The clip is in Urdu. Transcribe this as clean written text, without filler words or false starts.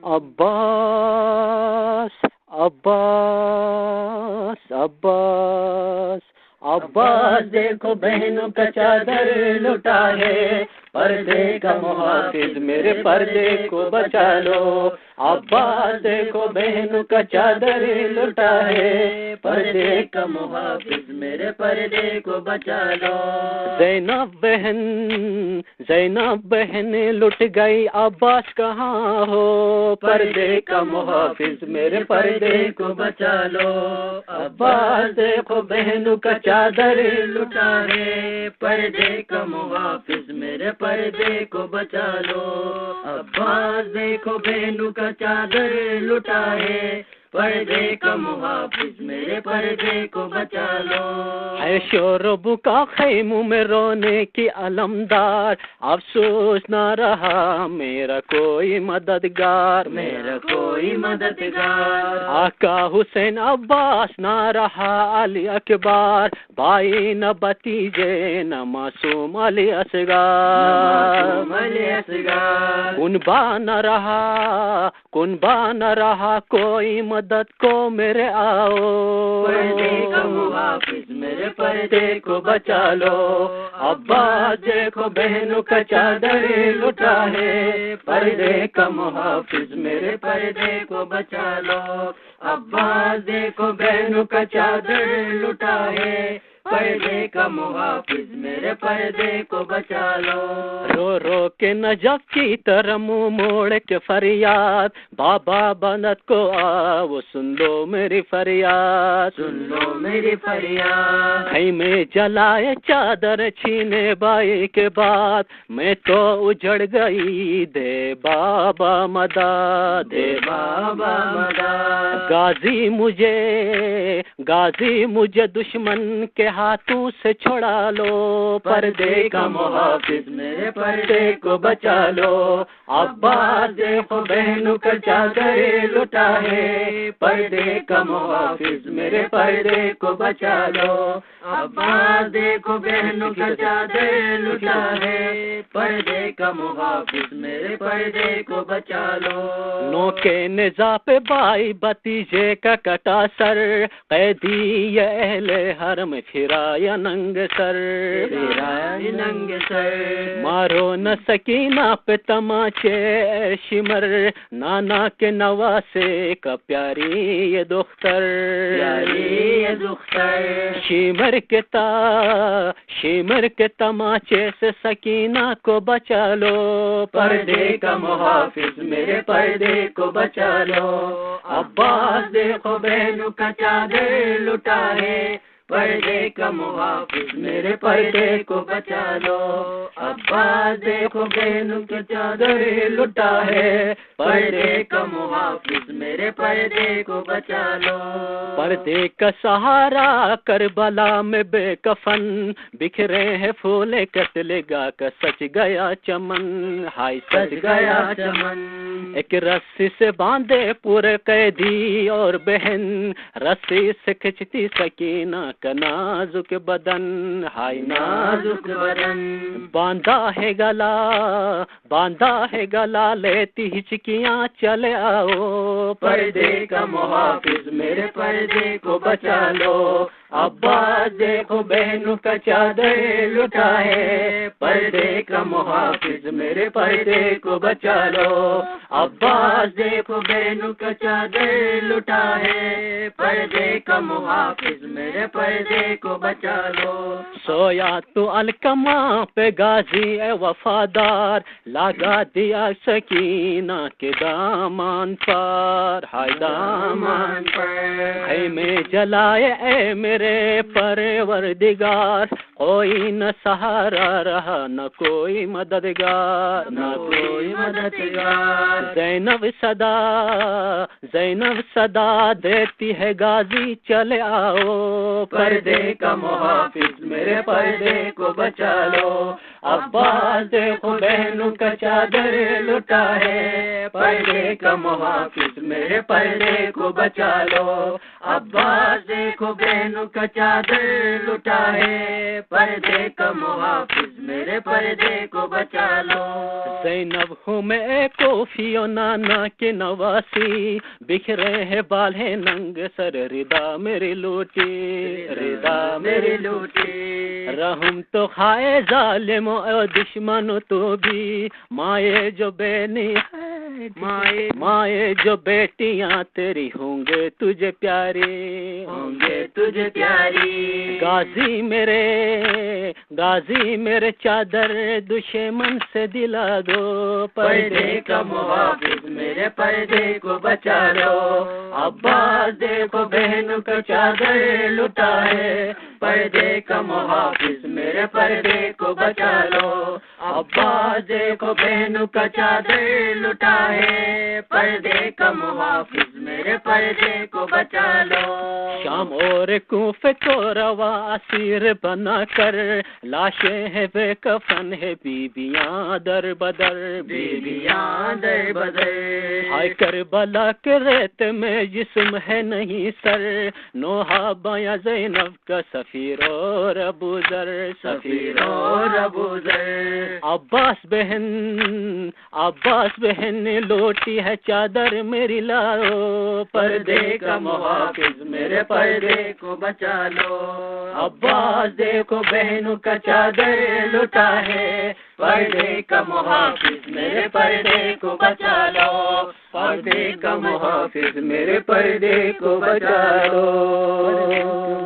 عباس عباس عباس عباس دیکھو بہنوں کا چادر لٹا ہے، پردے کا محافظ میرے پردے کو بچا لو. عباس دیکھو بہنوں کا چادر لٹا ہے، پردے کا محافظ میرے پردے کو بچا لو. زینب بہن لٹ گئی، عباس کہاں ہو، پردے کا محافظ میرے پردے کو بچا لو. عباس دیکھو بہنوں کا چادر لٹا ہے، پردے کا محافظ میرے پردے کو بچا لو. عباس دیکھو بہنوں کا چادر لٹا ہے، پردے کا محافظ میرے پردے کو بچا لو. ہے شور و بکا خیموں میں رونے کی علمدار، افسوس نہ رہا میرا کوئی مددگار، میرا کوئی مددگار. آقا حسین عباس نہ رہا علی اکبر، بھائی نہ بتیجے نہ معصوم علی اصغر. کنبا نہ رہا کوئی مدد کو میرے آؤ، پردے کا محافظ میرے پردے کو بچا لو. عباس دیکھو بہنوں کا چادر لٹا ہے، پردے کا محافظ میرے پردے کو بچا لو. عباس دیکھو بہنوں کا چادر لٹا ہے، پردے کا محافظ میرے پردے کو بچا لو. رو رو کے نجف کی طرح منہ موڑ کے فریاد، بابا بنت کو آؤ سن لو میری فریاد، سن لو میری فریاد. خیمے جلائے چادر چھینے بائی کے بعد، میں تو اجڑ گئی، دے بابا مدد، دے بابا مدد. غازی مجھے دشمن کے ہاتھوں سے چھڑا لو، پردے کا محافظ میرے پردے کو بچا لو. عباس دیکھو بہنوں کا چادر لٹا ہے، پردے کا محافظ میرے پردے کو بچا لو. عباس دیکھو بہنوں کا چادر لٹا ہے، پردے کا محافظ میرے پردے کو بچا لو. نو کے نزا پہ بائی بتیجے کا کٹا سر، قیدی یہ اہل حرم پھرایا ننگ سر، پھرایا ننگ سر. مارو نہ سکینہ پہ تماچے شمر، نانا کے نواسے کا پیاری یہ دختر، پیاری یہ دختر. شمر کے تماچے سے سکینہ کو بچا لو، پردے کا محافظ میرے پردے کو بچا لو. عباس دیکھو بہنوں کا چادر لٹا ہے، پردے کا محافظ میرے پردے کو بچا لو. عباس دیکھو بہنوں کا چادر لٹا ہے، پردے کا محافظ میرے پردے کو بچا لو. پردے کا سہارا کربلا میں بے کفن، بکھرے ہیں پھول قتل گاہ کا سچ گیا چمن، ہائے سچ گیا چمن. ایک رسی سے باندھے پورے قیدی اور بہن، رسی سے کھچتی سکینہ کا نازک بدن، ہائے نازک بدن. باندھا ہے گلا لیتی ہچکیاں چلے آؤ، پردے کا محافظ میرے پردے کو بچا لو. عباس دیکھو بہنوں کا چادر لٹا ہے، پردے کا محافظ میرے پردے کو بچا لو. عباس دیکھو بہنوں کا چادر لٹا ہے، پردے کا محافظ میرے پردے کو بچا لو. سویا تو القمہ پہ غازی اے وفادار، لگا دیا سکینہ کے دامان پر، ہائے دامان پر. خیمے جلائے اے میرے پروردگار، کوئی نہ سہارا رہا نہ کوئی مددگار، نہ کوئی مددگار. زینب صدا دیتی ہے غازی چلے آؤ، پردے کا محافظ میرے پردے کو بچا لو. عباس دیکھو بہنوں کا چادر لٹا ہے، پردے کا محافظ میرے پردے کو بچا لو. عباس دیکھو بہنوں کا چادر لٹا ہے، پردے کا محافظ میرے پردے کو بچا لو. زینب ہوں میں کوفی و نانا کے نواسی، بکھرے ہیں بال ہے ننگ سر، ردا میری لوٹی، ردا میری لوٹی. رحم تو کھائے ظالم و دشمن تو بھی، مائے جو بینی ہے مائے جو بیٹیاں تیری ہوں گے تجھے پیاری، ہوں گے تجھے پیاری. غازی میرے چادر دشمن سے دلا دو، پردے کا محافظ میرے پردے کو بچا لو. عباس دیکھو بہنوں کا چادر لٹا ہے، پردے کا محافظ میرے پردے کو بچا لو. عباس دیکھو بہنوں کا چادر لٹا ہے، پردے کا محافظ میرے پردے کو بچا لو. شام اور کوفے کو روا اسیر بنا کر، لاشیں ہیں بے کفن ہے بیبیاں در بدر، بیبیاں در بدر. ہائے کربلا کے ریت میں جسم ہے نہیں سر، نوحہ بایا زینب کا سفیر اور ابو ذر، سفیر اور ابو ذر. عباس بہن نے لوٹی ہے چادر میری لاؤ، پردے کا محافظ میرے پردے کو بچا لو. عباس دیکھو بہنوں کا چادر لٹا ہے، پردے کا محافظ میرے پردے کو بچا لو. پردے کا محافظ میرے پردے کو بچا لو.